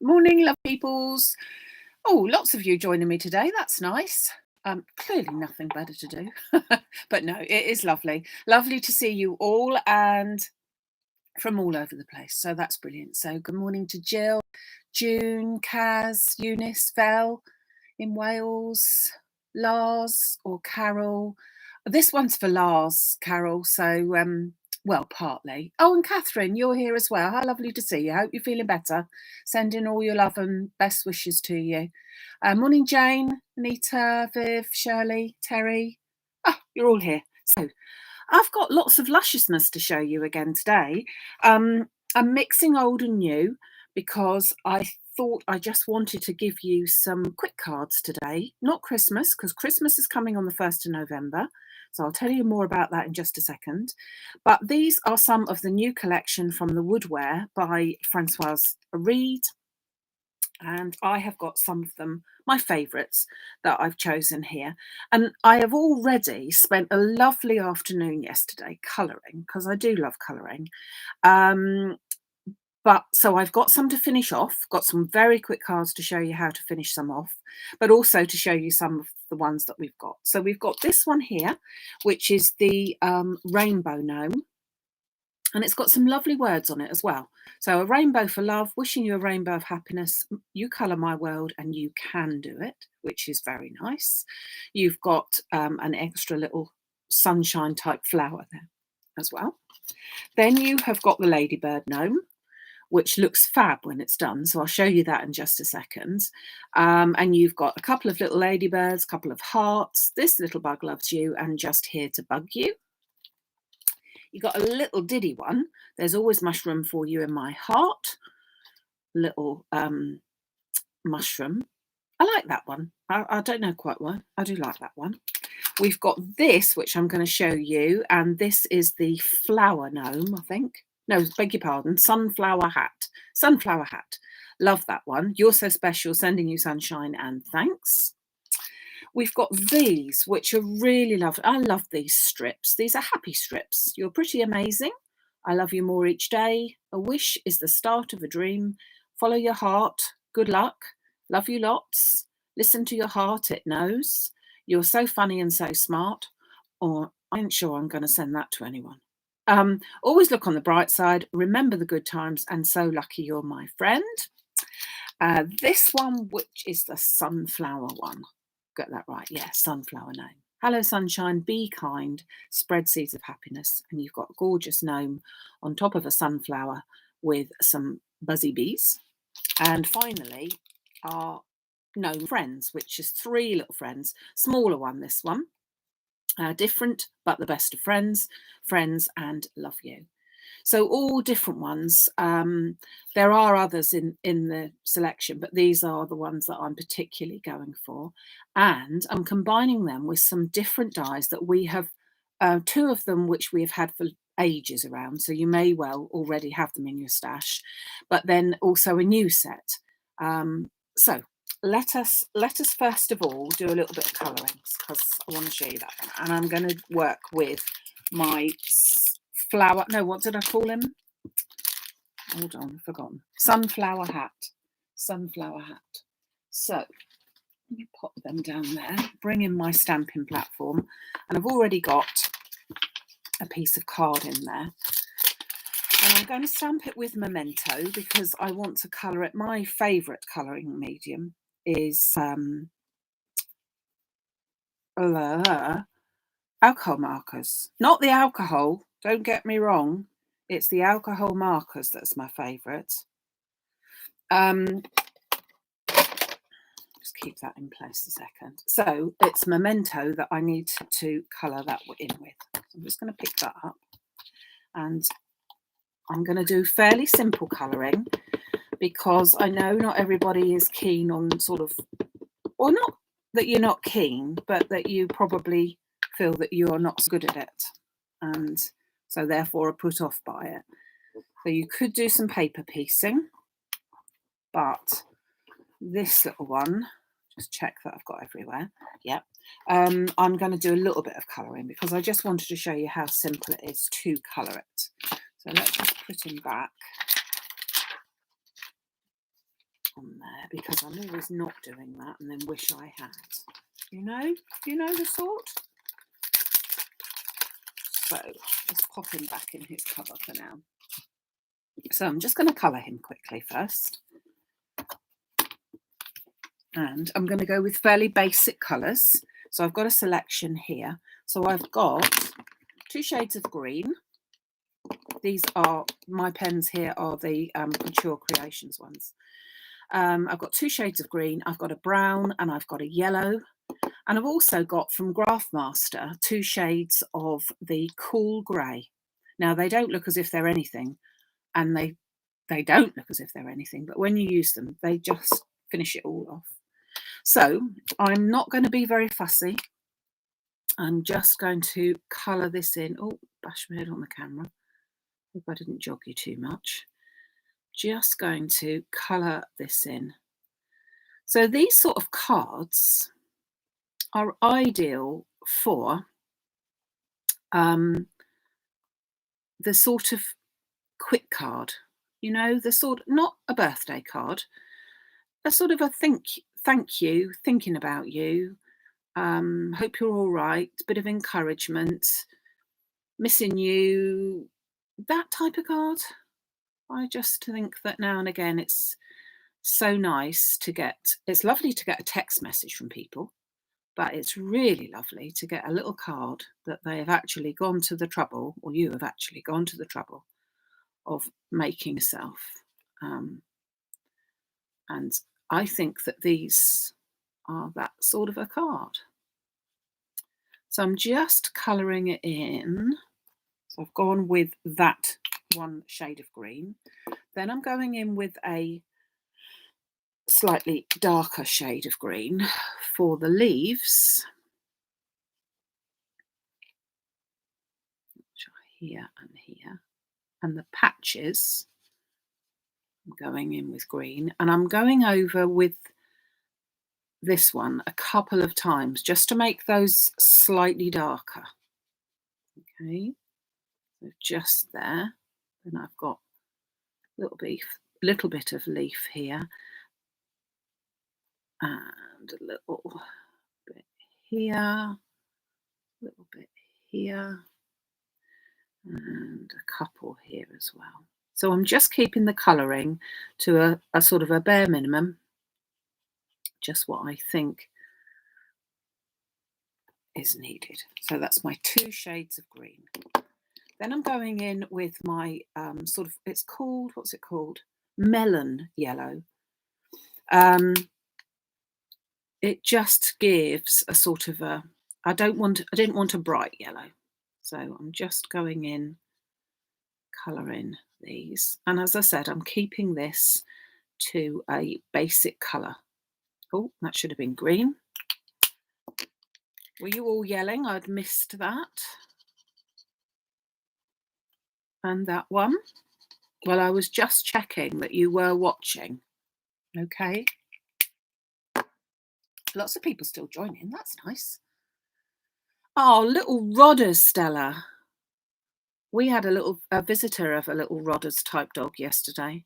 Morning, love peoples. Oh, lots of you joining me today. That's nice. Clearly nothing better to do. But no, it is lovely. Lovely to see you all and from all over the place. So that's brilliant. So good morning to Jill, June, Kaz, Eunice, Vel in Wales, Lars or Carol. This one's for Lars, Carol. So well, partly. Oh, and Catherine, you're here as well. How lovely to see you. Hope you're feeling better. Sending all your love and best wishes to you. Morning, Jane, Anita, Viv, Shirley, Terry. Oh, you're all here. So I've got lots of lusciousness to show you again today. I'm mixing old and new because I thought I just wanted to give you some quick cards today. Not Christmas, because Christmas is coming on the 1st of November. So I'll tell you more about that in just a second. But these are some of the new collection from the Woodware by Francoise Reed. And I have got some of them, my favourites, that I've chosen here. And I have already spent a lovely afternoon yesterday colouring, because I do love colouring. But so I've got some to finish off, got some very quick cards to show you how to finish some off, but also to show you some of the ones that we've got. So we've got this one here, which is the Rainbow Gnome. And it's got some lovely words on it as well. So a rainbow for love, wishing you a rainbow of happiness. You colour my world and you can do it, which is very nice. You've got an extra little sunshine type flower there as well. Then you have got the Ladybird Gnome, which looks fab when it's done. So I'll show you that in just a second. And you've got a couple of little ladybirds, a couple of hearts. This little bug loves you and just here to bug you. You got a little diddy one. There's always mushroom for you in my heart. Little mushroom. I like that one. I don't know quite why. I do like that one. We've got this, which I'm going to show you. And this is the flower gnome, I think. No, beg your pardon. Sunflower hat. Sunflower hat. Love that one. You're so special. Sending you sunshine and thanks. We've got these, which are really lovely. I love these strips. These are happy strips. You're pretty amazing. I love you more each day. A wish is the start of a dream. Follow your heart. Good luck. Love you lots. Listen to your heart. It knows. You're so funny and so smart. Or I ain't sure I'm going to send that to anyone. Always look on the bright side. Remember the good times. And so lucky you're my friend. This one, which is the sunflower one. Get that right. Yeah, Sunflower Gnome. Hello, sunshine. Be kind. Spread seeds of happiness. And you've got a gorgeous gnome on top of a sunflower with some buzzy bees. And finally, our gnome friends, which is 3 little friends. Smaller one, this one. Different, but the best of friends. Friends and love you. So all different ones. There are others in the selection, but these are the ones that I'm particularly going for. And I'm combining them with some different dies that we have, 2 of them which we have had for ages around. So you may well already have them in your stash, but then also a new set. So let us first of all do a little bit of colouring because I want to show you that one. And I'm going to work with my flower, no, what did I call him? Hold on, forgotten. Sunflower hat. Sunflower hat. So let me pop them down there, bring in my stamping platform, and I've already got a piece of card in there. And I'm going to stamp it with Memento because I want to colour it. My favourite colouring medium is alcohol markers. Not the alcohol, don't get me wrong. It's the alcohol markers that's my favourite. Just keep that in place a second. So it's Memento that I need to colour that in with. So I'm just going to pick that up. And I'm going to do fairly simple colouring because I know not everybody is keen on sort of, or not that you're not keen, but that you probably feel that you are not so good at it. And so therefore are put off by it. So you could do some paper piecing, but this little one, just check that I've got everywhere. Yep. I'm going to do a little bit of colouring because I just wanted to show you how simple it is to colour it. So let's just put him back. on there because I'm always not doing that and then wish I had. You know the sort? So let's pop him back in his cover for now. So I'm just going to colour him quickly first. And I'm going to go with fairly basic colours. So I've got a selection here. So I've got 2 shades of green. These are, my pens here are the Couture Creations ones. I've got 2 shades of green. I've got a brown and I've got a yellow. And I've also got from Craftmaster 2 shades of the cool grey. Now they don't look as if they're anything, and they don't look as if they're anything, but when you use them, they just finish it all off. So I'm not going to be very fussy. I'm just going to colour this in. Oh, bash my head on the camera. Hope I didn't jog you too much. Just going to colour this in. So these sort of cards are ideal for the sort of quick card, you know, the sort, not a birthday card, a sort of a thank you, thinking about you, hope you're all right, bit of encouragement, missing you, that type of card. I just think that now and again it's so nice to get, it's lovely to get a text message from people, but it's really lovely to get a little card that they have actually gone to the trouble, or you have actually gone to the trouble of making yourself. And I think that these are that sort of a card. So I'm just colouring it in. So I've gone with that 1 shade of green. Then I'm going in with a slightly darker shade of green for the leaves, which are here and here, and the patches I'm going in with green, and I'm going over with this one a couple of times just to make those slightly darker. Okay, so just there. Then I've got a little bit of leaf here, and a little bit here, a little bit here, and a couple here as well. So I'm just keeping the colouring to a sort of a bare minimum, just what I think is needed. So that's my 2 shades of green. Then I'm going in with my sort of, it's called, what's it called? Melon yellow. It just gives a sort of a, I didn't want a bright yellow. So I'm just going in, colouring these. And as I said, I'm keeping this to a basic colour. Oh, that should have been green. Were you all yelling? I'd missed that. And that one. Well, I was just checking that you were watching. Okay. Lots of people still joining. That's nice. Oh, little Rodders, Stella. We had a visitor of a little Rodders type dog yesterday.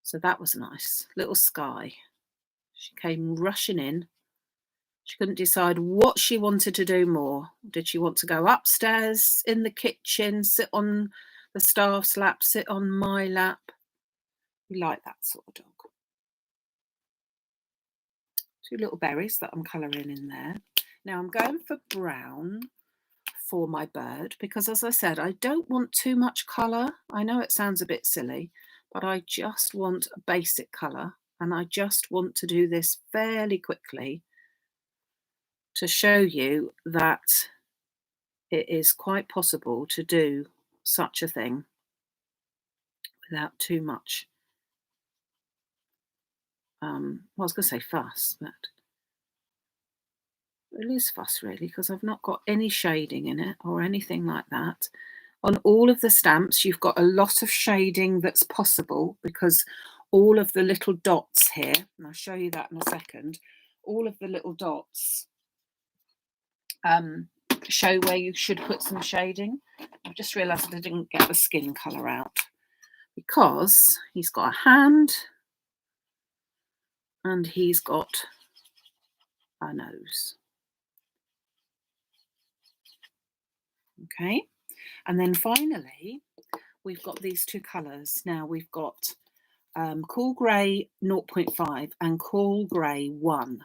So that was nice. Little Sky. She came rushing in. She couldn't decide what she wanted to do more. Did she want to go upstairs, in the kitchen, sit on the staff's lap, sit on my lap? We like that sort of dog. 2 little berries that I'm colouring in there. Now I'm going for brown for my bird because, as I said, I don't want too much colour. I know it sounds a bit silly, but I just want a basic colour, and I just want to do this fairly quickly to show you that it is quite possible to do such a thing without too much, well, I was going to say fuss, but it is fuss really, because I've not got any shading in it or anything like that. On all of the stamps, you've got a lot of shading that's possible because all of the little dots here, and I'll show you that in a second, all of the little dots show where you should put some shading. I've just realised I didn't get the skin colour out because he's got a hand and he's got a nose. Okay, and then finally we've got these two colours. Now we've got Cool Grey 0.5 and Cool Grey 1.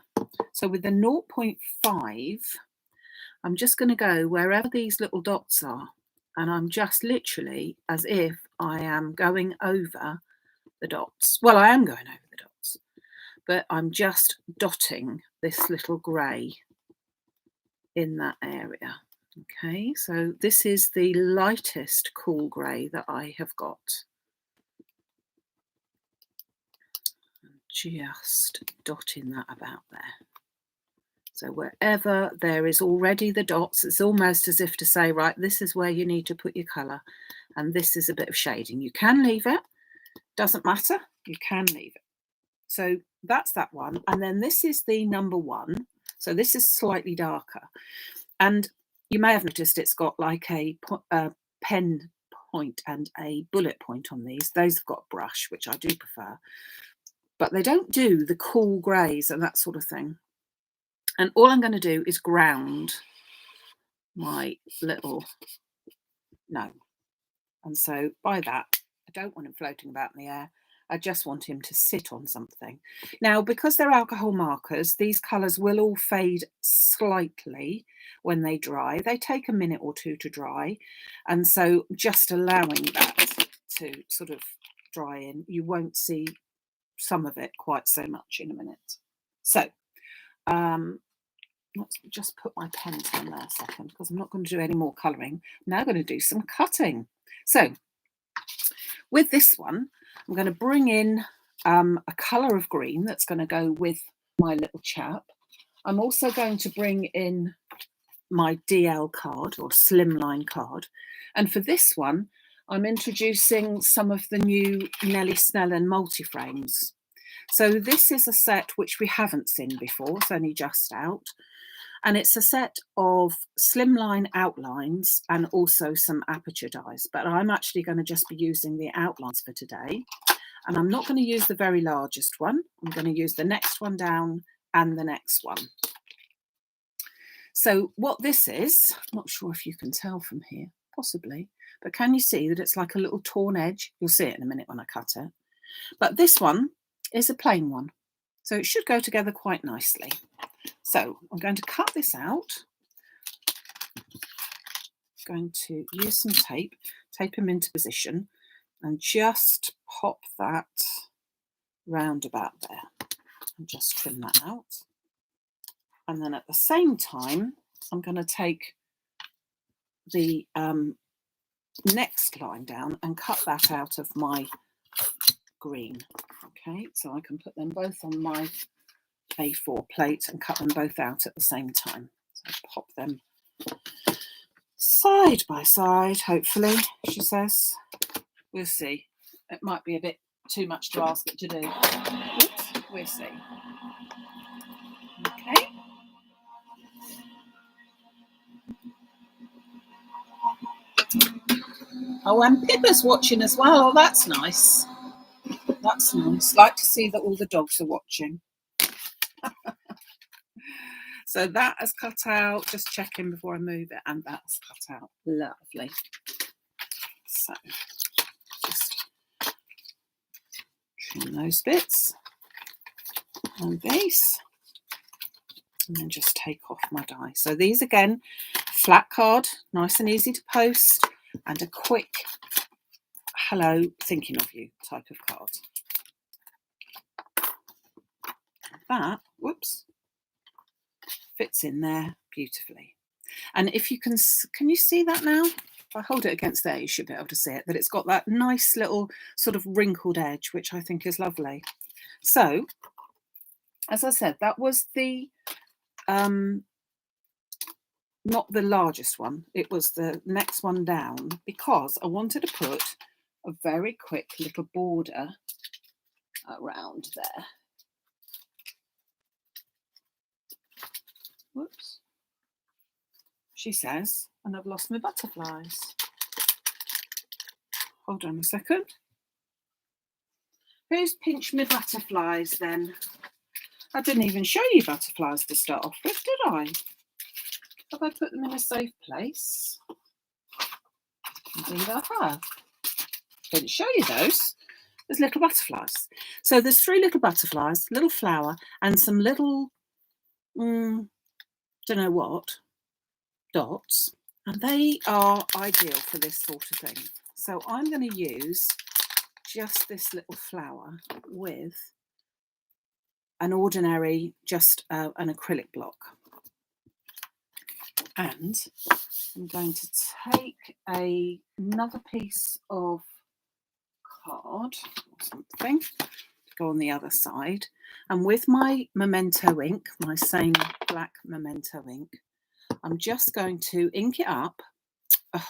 So with the 0.5, I'm just going to go wherever these little dots are, and I'm just literally as if I am going over the dots. Well, I am going over the dots, but I'm just dotting this little grey in that area. Okay, so this is the lightest cool grey that I have got. Just dotting that about there. So wherever there is already the dots, it's almost as if to say, right, this is where you need to put your colour, and this is a bit of shading. You can leave it, doesn't matter, you can leave it. So that's that one. And then this is the number 1. So this is slightly darker. And you may have noticed it's got like a pen point and a bullet point on these. Those have got a brush, which I do prefer. But they don't do the cool greys and that sort of thing. And all I'm going to do is ground my little gnome. And so by that, I don't want him floating about in the air. I just want him to sit on something. Now, because they're alcohol markers, these colours will all fade slightly when they dry. They take a minute or two to dry. And so just allowing that to sort of dry in, you won't see some of it quite so much in a minute. So let's just put my pen down there a second, because I'm not going to do any more colouring. I'm now going to do some cutting. So with this one, I'm going to bring in a colour of green that's going to go with my little chap. I'm also going to bring in my DL card or Slimline card. And for this one, I'm introducing some of the new Nellie Snellen multi-frames. So this is a set which we haven't seen before. It's only just out. And it's a set of Slimline outlines and also some aperture dies. But I'm actually going to just be using the outlines for today. And I'm not going to use the very largest one. I'm going to use the next one down and the next one. So what this is, I'm not sure if you can tell from here, possibly, but can you see that it's like a little torn edge? You'll see it in a minute when I cut it. But this one is a plain one. So it should go together quite nicely. So I'm going to cut this out. I'm going to use some tape him into position, and just pop that round about there and just trim that out. And then at the same time, I'm going to take the next line down and cut that out of my green. Okay, so I can put them both on my A4 plate and cut them both out at the same time. So pop them side by side, hopefully, she says. We'll see. It might be a bit too much to ask it to do. Oops, we'll see. Okay. Oh, and Pippa's watching as well. Oh, that's nice. That's nice. Like to see that all the dogs are watching. So that has cut out. Just checking before I move it, and that's cut out. Lovely. So just trim those bits and these, and then just take off my die. So these again, flat card, nice and easy to post, and a quick hello, thinking of you type of card. That, whoops, fits in there beautifully. And if you can you see that now? If I hold it against there, you should be able to see it, that it's got that nice little sort of wrinkled edge, which I think is lovely. So, as I said, that was the not the largest one, it was the next one down, because I wanted to put a very quick little border around there. Whoops, she says, and I've lost my butterflies. Hold on a second. Who's pinched my butterflies then? I didn't even show you butterflies to start off with, did I? Have I put them in a safe place? Indeed I have. Didn't show you those. There's little butterflies. So there's 3 little butterflies, little flower, and some little, don't know what, dots. And they are ideal for this sort of thing. So I'm going to use just this little flower with an ordinary, just an acrylic block. And I'm going to take another piece of card or something to go on the other side. And with my Memento ink, my same black Memento ink, I'm just going to ink it up. Oh,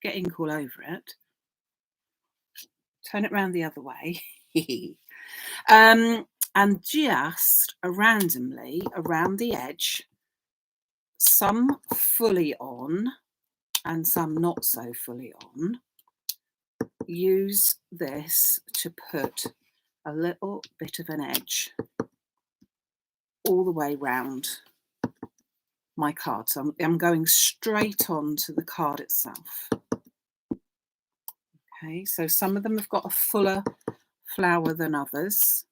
get ink all over it. Turn it around the other way. And just randomly around the edge, some fully on and some not so fully on, use this to put a little bit of an edge all the way round my card. So I'm going straight on to the card itself. Okay, so some of them have got a fuller flower than others,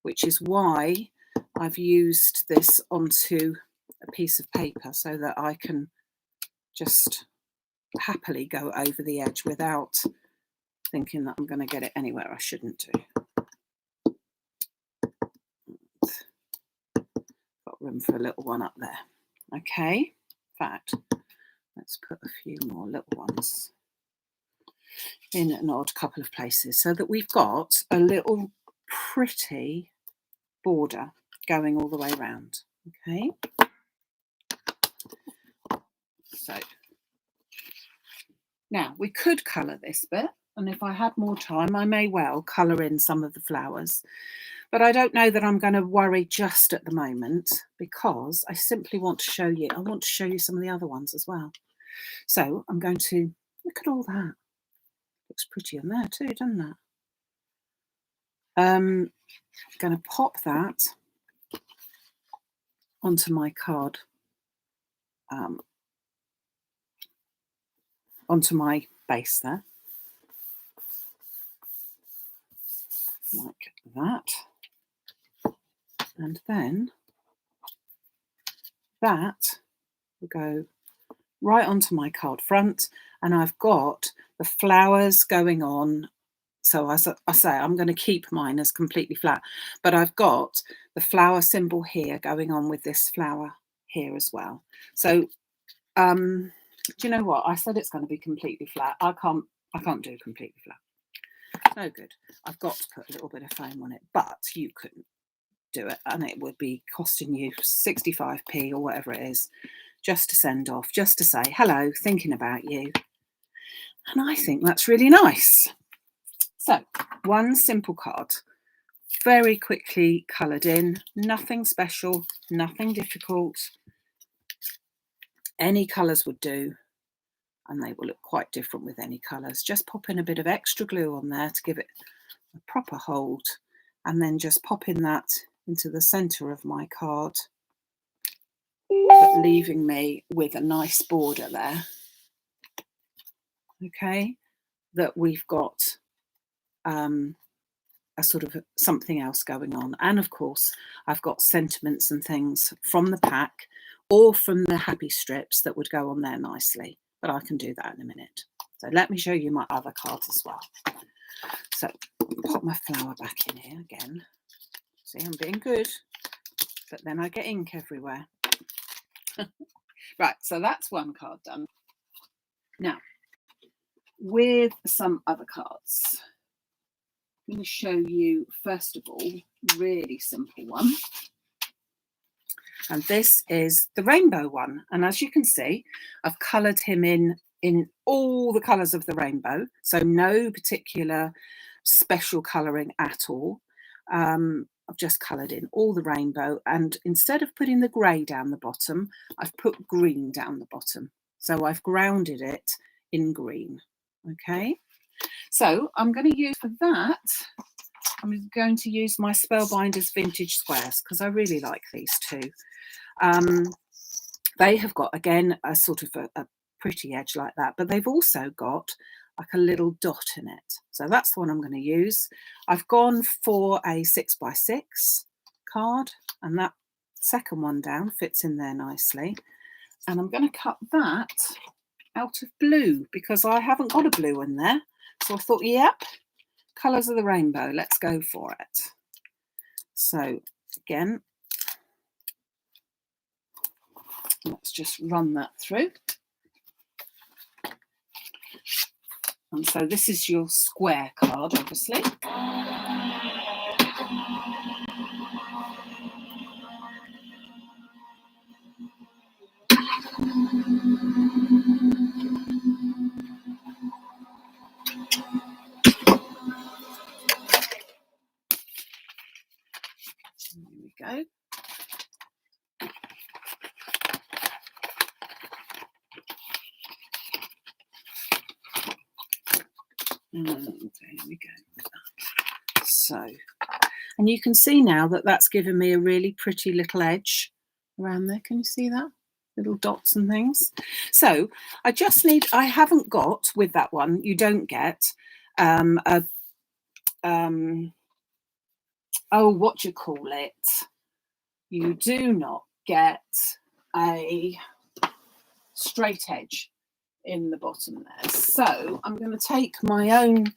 which is why I've used this onto a piece of paper so that I can just happily go over the edge without thinking that I'm going to get it anywhere I shouldn't do. Got room for a little one up there. Okay, in fact, let's put a few more little ones in an odd couple of places so that we've got a little pretty border going all the way around. Okay, so now we could colour this bit, and if I had more time I may well colour in some of the flowers, but I don't know that I'm going to worry just at the moment because I simply want to show you, I want to show you some of the other ones as well. So I'm going to, look at all that, looks pretty in there too, doesn't it? I'm going to pop that onto my card, onto my base there, like that, and then that will go right onto my card front, and I've got the flowers going on. So as I say, I'm going to keep mine as completely flat, but I've got the flower symbol here going on with this flower here as well. So do you know what? I said it's going to be completely flat. I can't do completely flat. No good. I've got to put a little bit of foam on it, but you couldn't do it, and it would be costing you 65p or whatever it is just to send off, just to say hello, thinking about you. And I think that's really nice. So one simple card, very quickly coloured in, nothing special, nothing difficult. Any colours would do, and they will look quite different with any colours. Just pop in a bit of extra glue on there to give it a proper hold, and then just popping that into the centre of my card, but leaving me with a nice border there. Okay, that we've got a sort of something else going on. And of course, I've got sentiments and things from the pack or from the happy strips that would go on there nicely, but I can do that in a minute. So let me show you my other cards as well. So pop my flower back in here again. See, I'm being good, but then I get ink everywhere. Right, so that's one card done. Now, with some other cards, I'm going to show you, first of all, really simple one. And this is the rainbow one. And as you can see, I've coloured him in all the colours of the rainbow. So no particular special colouring at all. I've just coloured in all the rainbow. And instead of putting the grey down the bottom, I've put green down the bottom. So I've grounded it in green. Okay. So I'm going to use for that, I'm going to use my Spellbinders Vintage Squares because I really like these two. They have got, again, a sort of a pretty edge like that, but they've also got like a little dot in it. So that's the one I'm going to use. I've gone for a 6x6 card, and that second one down fits in there nicely. And I'm going to cut that out of blue because I haven't got a blue in there. So I thought, yep, colours of the rainbow, let's go for it. So again, let's just run that through. And so this is your square card, obviously. Here we go. There we go. So, and you can see now that that's given me a really pretty little edge around there. Can you see that? Little dots and things. So I just need, I haven't got with that one, you don't get oh, what do you call it? You do not get a straight edge in the bottom there. So I'm going to take my own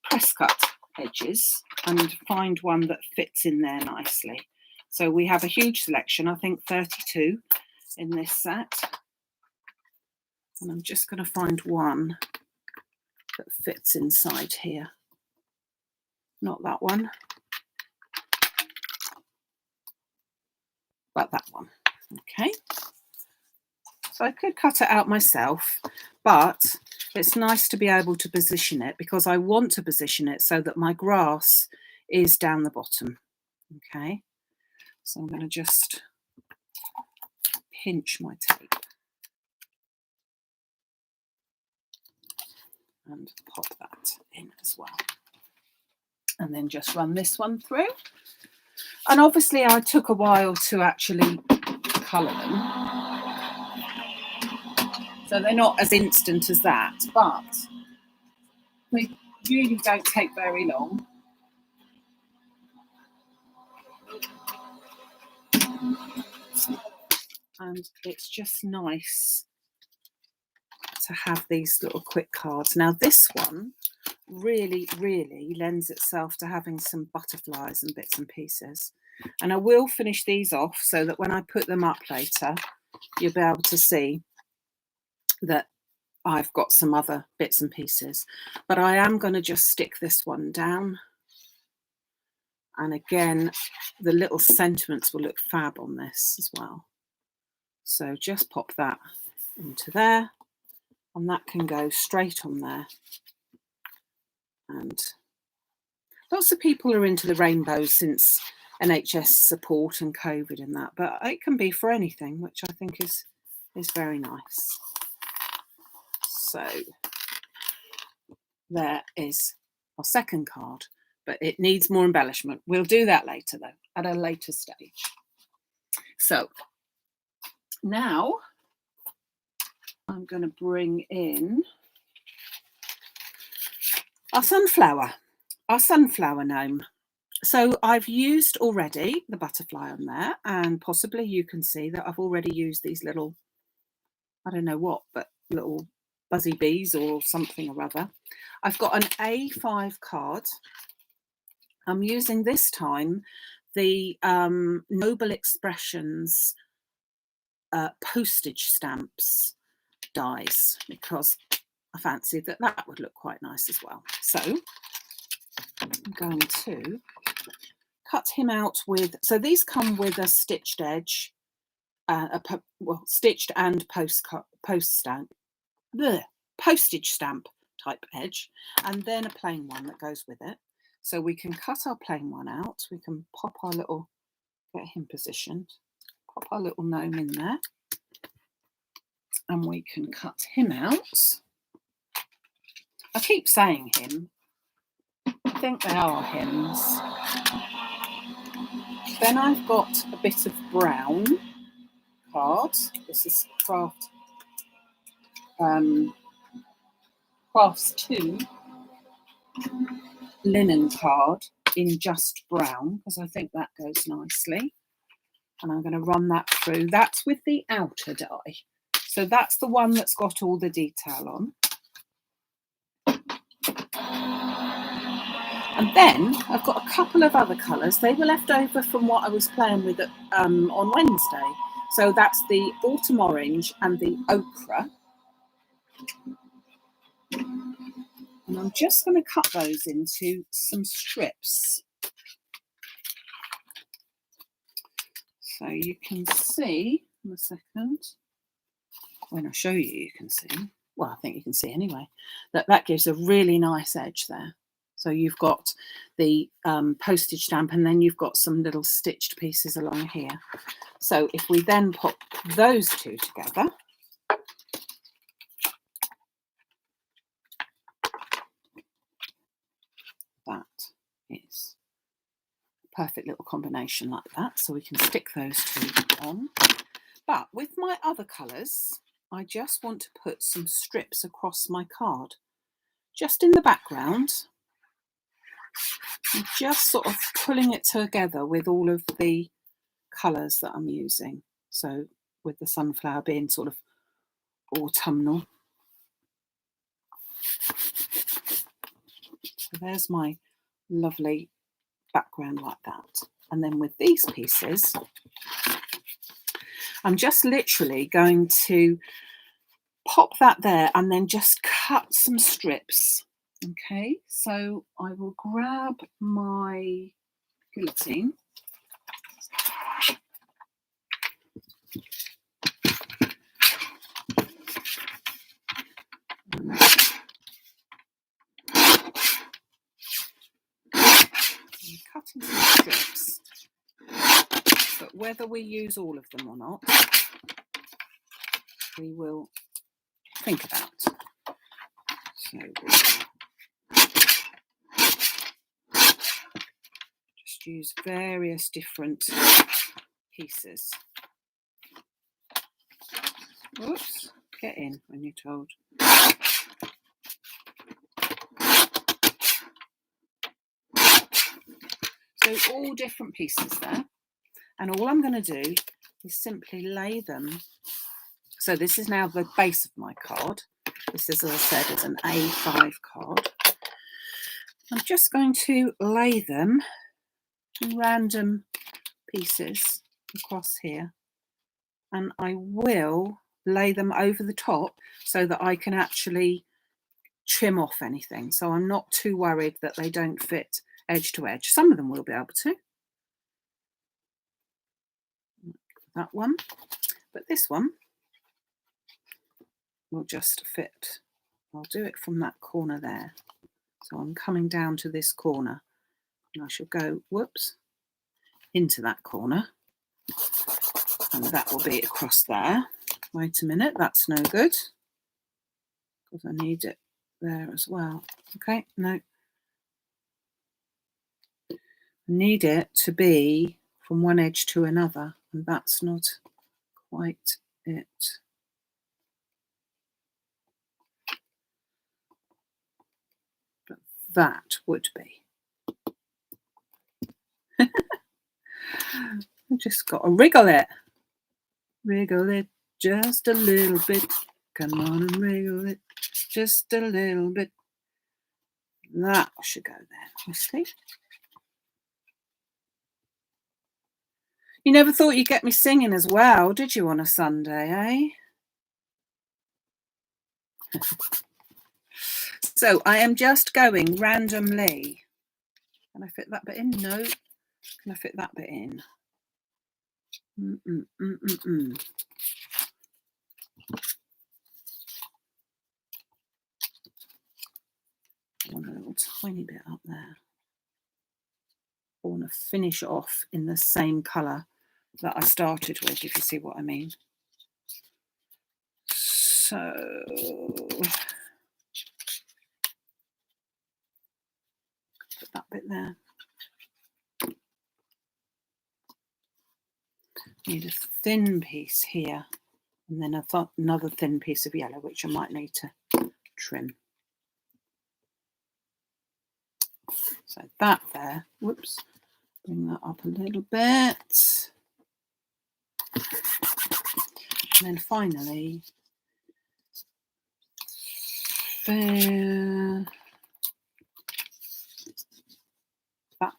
press cut edges and find one that fits in there nicely. So we have a huge selection, I think 32 in this set. And I'm just going to find one that fits inside here. Not that one, but that one. Okay. So I could cut it out myself, but it's nice to be able to position it because I want to position it so that my grass is down the bottom. Okay. So I'm going to just pinch my tape and pop that in as well. And then just run this one through. And obviously I took a while to actually colour them. So they're not as instant as that, but they really don't take very long. And it's just nice to have these little quick cards. Now this one really lends itself to having some butterflies and bits and pieces. And I will finish these off so that when I put them up later, you'll be able to see that I've got some other bits and pieces. But I am going to just stick this one down. And again, the little sentiments will look fab on this as well. So just pop that into there, and that can go straight on there. And lots of people are into the rainbows since NHS support and COVID and that, but it can be for anything, which I think is very nice. So there is our second card, but it needs more embellishment. We'll do that later though, at a later stage. So now I'm going to bring in our sunflower gnome. So I've used already the butterfly on there, and possibly you can see that I've already used these little, I don't know what, but little buzzy bees or something or other. I've got an A5 card. I'm using this time the Noble Expressions postage stamps dies because I fancied that that would look quite nice as well. So I'm going to cut him out with, so these come with a stitched edge, stitched and postage stamp type edge, and then a plain one that goes with it. So we can cut our plain one out. We can pop our little, get him positioned, pop our little gnome in there, and we can cut him out. I keep saying him. think they are hymns. Then I've got a bit of brown card. This is Crafts 2 linen card in just brown, because I think that goes nicely. And I'm going to run that through. That's with the outer die. So that's the one that's got all the detail on. And then I've got a couple of other colours. They were left over from what I was playing with on Wednesday. So that's the autumn orange and the ochre. And I'm just going to cut those into some strips. So you can see in a second, when I show you, you can see, well, I think you can see anyway, that gives a really nice edge there. So you've got the postage stamp, and then you've got some little stitched pieces along here. So if we then put those two together, that is a perfect little combination like that. So we can stick those two on. But with my other colours, I just want to put some strips across my card, just in the background. I'm just sort of pulling it together with all of the colours that I'm using. So with the sunflower being sort of autumnal. So there's my lovely background like that. And then with these pieces, I'm just literally going to pop that there and then just cut some strips. Okay, so I will grab my guillotine. Cutting some strips, but whether we use all of them or not, we will think about. So we'll just use various different pieces. Oops, get in when you're told. So all different pieces there, and all I'm going to do is simply lay them. So this is now the base of my card. This is, as I said, is an A5 card. I'm just going to lay them in random pieces across here, and I will lay them over the top so that I can actually trim off anything. So I'm not too worried that they don't fit edge to edge. Some of them will be able to. That one, but this one will just fit. I'll do it from that corner there. So I'm coming down to this corner, and I shall go, whoops, into that corner, and that will be across there. Wait a minute, that's no good, because I need it there as well. Okay, no. I need it to be from one edge to another, and that's not quite it. But that would be. I just got to wriggle it just a little bit. Come on and wriggle it just a little bit. That should go there nicely. You never thought you'd get me singing as well, did you, on a Sunday, eh? So I am just going randomly. Can I fit that bit in? No. Can I fit that bit in? I want a little tiny bit up there. I want to finish off in the same colour that I started with, if you see what I mean. So put that bit there. Need a thin piece here, and then another thin piece of yellow, which I might need to trim. So that there, whoops, bring that up a little bit. And then finally, that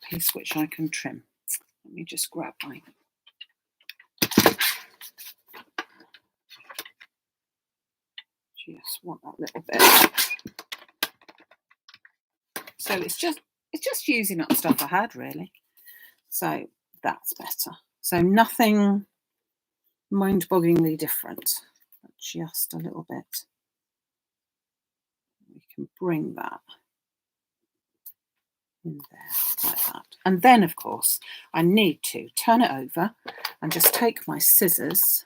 piece which I can trim. Let me just grab my just want that little bit. So it's just using up stuff I had, really. So that's better. So nothing mind-bogglingly different, but just a little bit. We can bring that in there like that. And then, of course, I need to turn it over and just take my scissors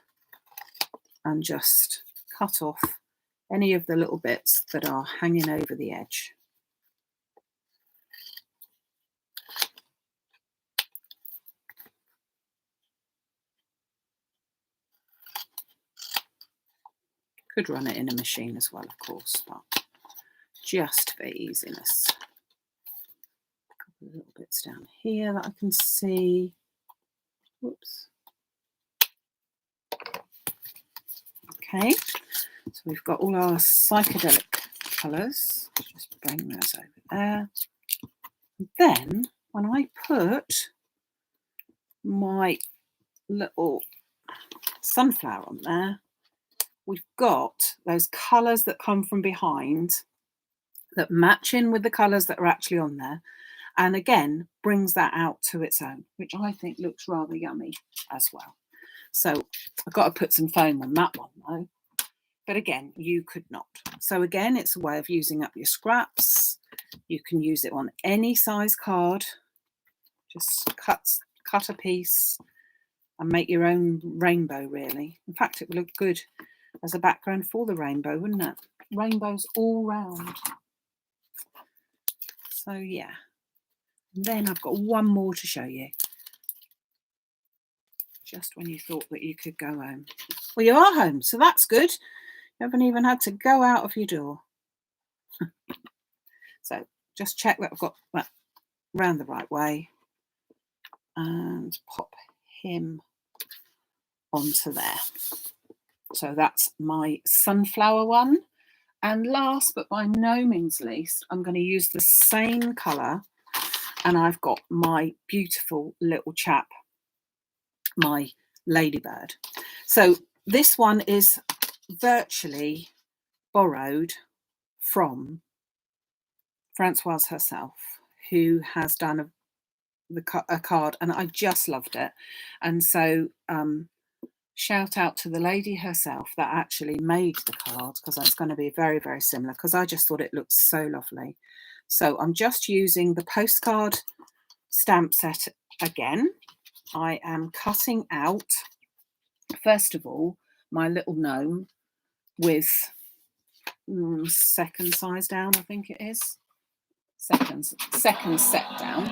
and just cut off any of the little bits that are hanging over the edge. Could run it in a machine as well, of course, but just for easiness. A couple of little bits down here that I can see. Whoops. Okay, so we've got all our psychedelic colours. Just bring those over there. Then, when I put my little sunflower on there, we've got those colours that come from behind that match in with the colours that are actually on there, and again brings that out to its own, which I think looks rather yummy as well. So I've got to put some foam on that one though, but again you could not. So again, it's a way of using up your scraps. You can use it on any size card. Just cut a piece and make your own rainbow, really. In fact, it would look good as a background for the rainbow, wouldn't it? Rainbows all round. So yeah. And then I've got one more to show you. Just when you thought that you could go home. Well, you are home, so that's good. You haven't even had to go out of your door. So just check that I've got that round the right way and pop him onto there. So that's my sunflower one. And last but by no means least, I'm going to use the same colour, and I've got my beautiful little chap, my ladybird. So this one is virtually borrowed from Francoise herself, who has done a card, and I just loved it. And so shout out to the lady herself that actually made the card, because that's going to be very, very similar, because I just thought it looked so lovely. So I'm just using the postcard stamp set again. I am cutting out, first of all, my little gnome with second size down, I think it is. Second set down.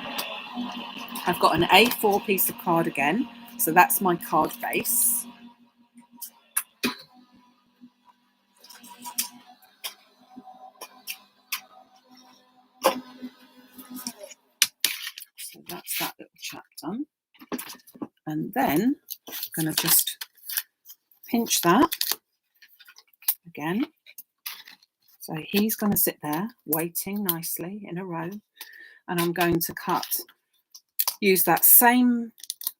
I've got an A4 piece of card again, so that's my card base. So that's that little chap done. And then I'm going to just pinch that again. So he's going to sit there waiting nicely in a row, and I'm going to use that same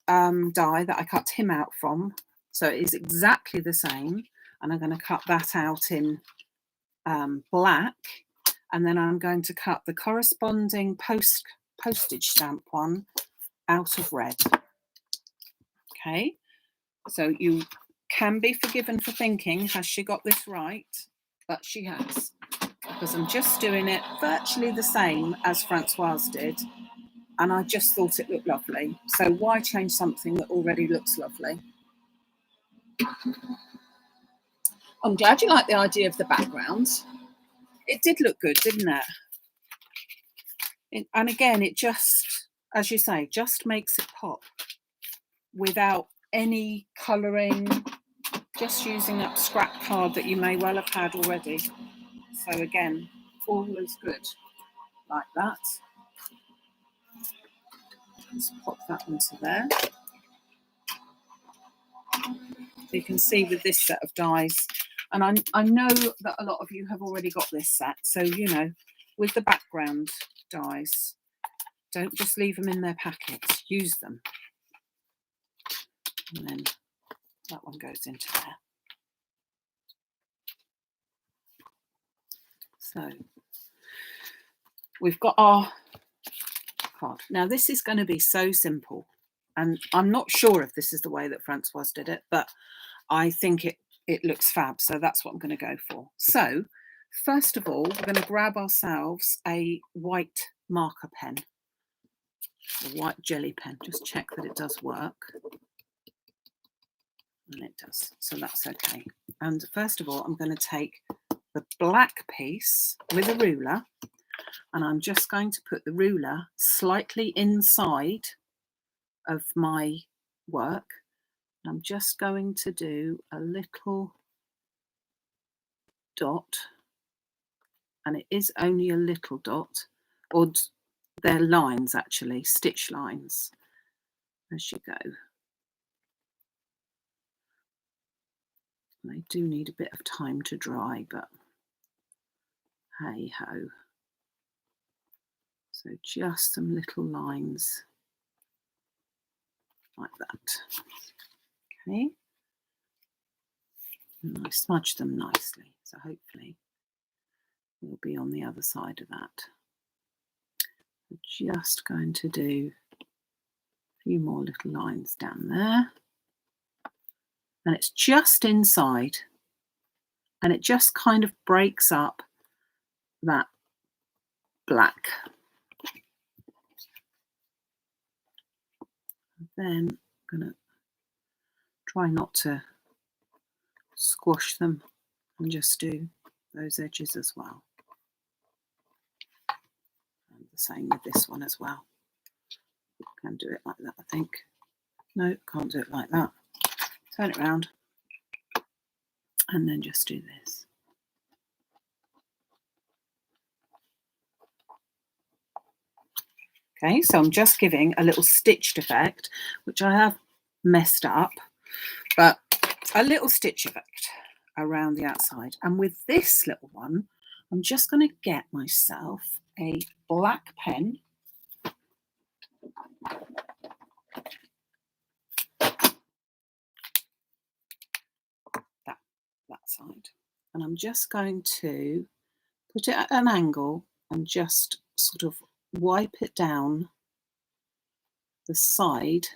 die that I cut him out from. So it is exactly the same, and I'm going to cut that out in black, and then I'm going to cut the corresponding postage stamp one out of red. Okay, so you can be forgiven for thinking, has she got this right? But she has, because I'm just doing it virtually the same as Francoise did, and I just thought it looked lovely. So why change something that already looks lovely? I'm glad you like the idea of the background. It did look good, didn't it? And again, it just, as you say, just makes it pop without any colouring, just using up scrap card that you may well have had already. So again, all is good like that. Just pop that into there. You can see with this set of dies, and I know that a lot of you have already got this set, so you know, with the background dies, don't just leave them in their packets, use them. And then that one goes into there. So we've got our card. Now this is going to be so simple, and I'm not sure if this is the way that Francoise did it, but I think it looks fab, so that's what I'm going to go for. So first of all, we're going to grab ourselves a white marker pen, a white jelly pen. Just check that it does work. And it does, so that's okay. And first of all, I'm going to take the black piece with a ruler, and I'm just going to put the ruler slightly inside of my work. I'm just going to do a little dot, and it is only a little dot, or they're lines actually, stitch lines as you go. They do need a bit of time to dry, but hey ho. So just some little lines like that. Okay. And I smudge them nicely, so hopefully we'll be on the other side of that. We're just going to do a few more little lines down there. And it's just inside, and it just kind of breaks up that black. And then I'm going to try not to squash them and just do those edges as well. And the same with this one as well. Can do it like that, I think. No, can't do it like that. Turn it around and then just do this. Okay, so I'm just giving a little stitched effect, which I have messed up, but a little stitch effect around the outside. And with this little one, I'm just going to get myself a black pen. That side, and I'm just going to put it at an angle and just sort of wipe it down the side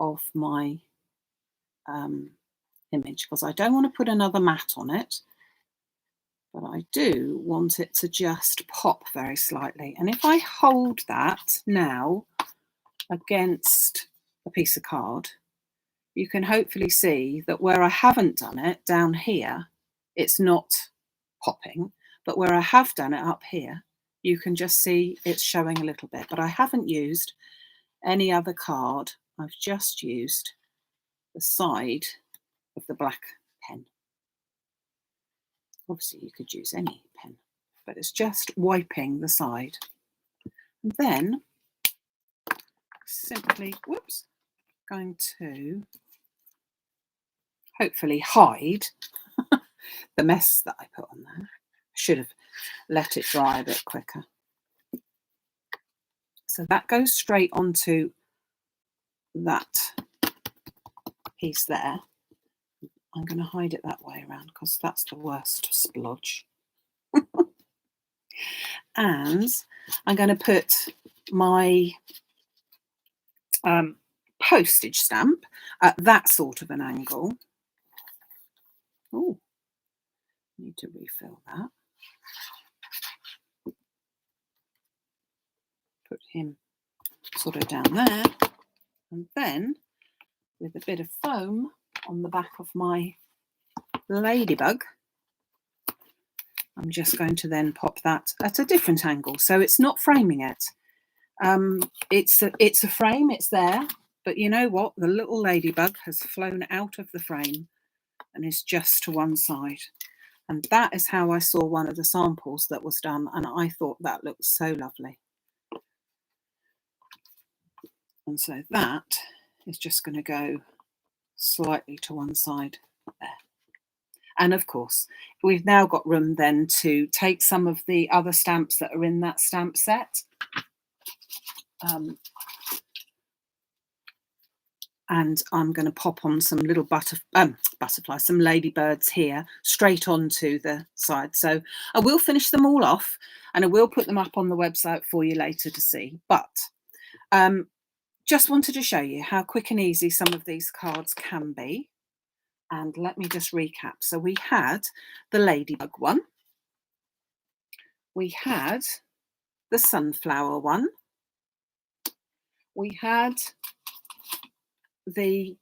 of my image, because I don't want to put another mat on it, but I do want it to just pop very slightly. And if I hold that now against a piece of card, you can hopefully see that where I haven't done it down here, it's not popping, but where I have done it up here, you can just see it's showing a little bit. But I haven't used any other card. I've just used the side of the black pen. Obviously you could use any pen, but it's just wiping the side. And then simply, whoops, going to hopefully hide the mess that I put on there. I should have let it dry a bit quicker. So that goes straight onto that piece there. I'm going to hide it that way around because that's the worst splodge. And I'm going to put my postage stamp at that sort of an angle. Oh, need to refill that. Put him sort of down there, and then with a bit of foam on the back of my Ladybug, I'm just going to then pop that at a different angle, so it's not framing it. It's a frame, it's there, but you know what? The little ladybug has flown out of the frame and is just to one side. And that is how I saw one of the samples that was done, and I thought that looked so lovely. And so that is just going to go slightly to one side there. And of course, we've now got room then to take some of the other stamps that are in that stamp set. And I'm going to pop on some little butterflies, some ladybirds here, straight onto the side. So I will finish them all off and I will put them up on the website for you later to see. But just wanted to show you how quick and easy some of these cards can be. And let me just recap. So we had the Ladybug one. We had the Sunflower one. We had the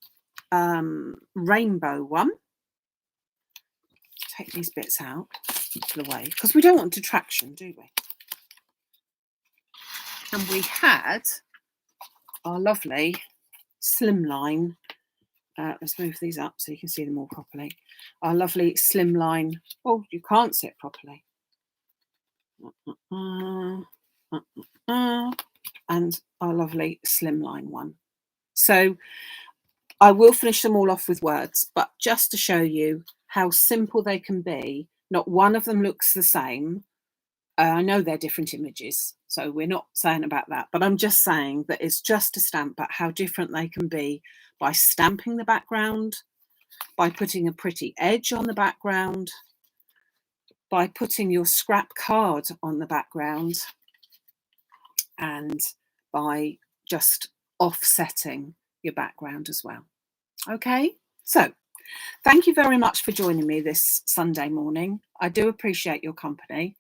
Rainbow one. Take these bits out of the way because we don't want detraction, do we? And we had our lovely Slimline. Let's move these up so you can see them all properly. Our lovely Slimline. Oh, you can't see it properly. And our lovely Slimline one. So I will finish them all off with words, but just to show you how simple they can be. Not one of them looks the same. I know they're different images, so we're not saying about that, but I'm just saying that it's just a stamp, but how different they can be by stamping the background, by putting a pretty edge on the background, by putting your scrap card on the background, and by just offsetting your background as well. Okay, so thank you very much for joining me this Sunday morning. I do appreciate your company.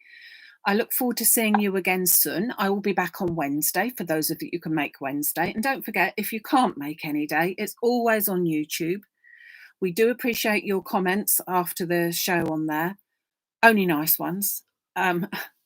I look forward to seeing you again soon. I will be back on Wednesday for those of you who can make Wednesday. And don't forget, if you can't make any day, it's always on YouTube. We do appreciate your comments after the show on there. Only nice ones.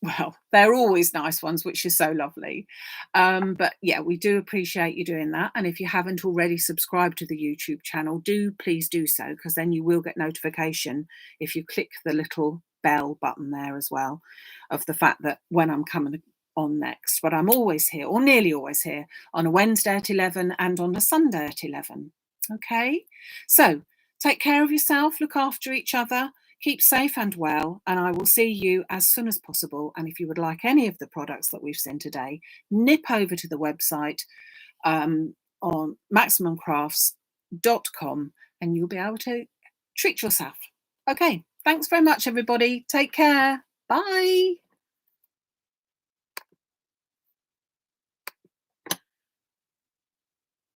Well, they're always nice ones, which is so lovely. But yeah, we do appreciate you doing that. And if you haven't already subscribed to the YouTube channel, please do so, because then you will get notification if you click the little bell button there as well, of the fact that when I'm coming on next. But I'm always here, or nearly always here, on a Wednesday at 11 and on a Sunday at 11. Okay, so take care of yourself, look after each other, keep safe and well, and I will see you as soon as possible. And if you would like any of the products that we've seen today, nip over to the website on maximumcrafts.com and you'll be able to treat yourself. Okay, thanks very much, everybody. Take care. Bye.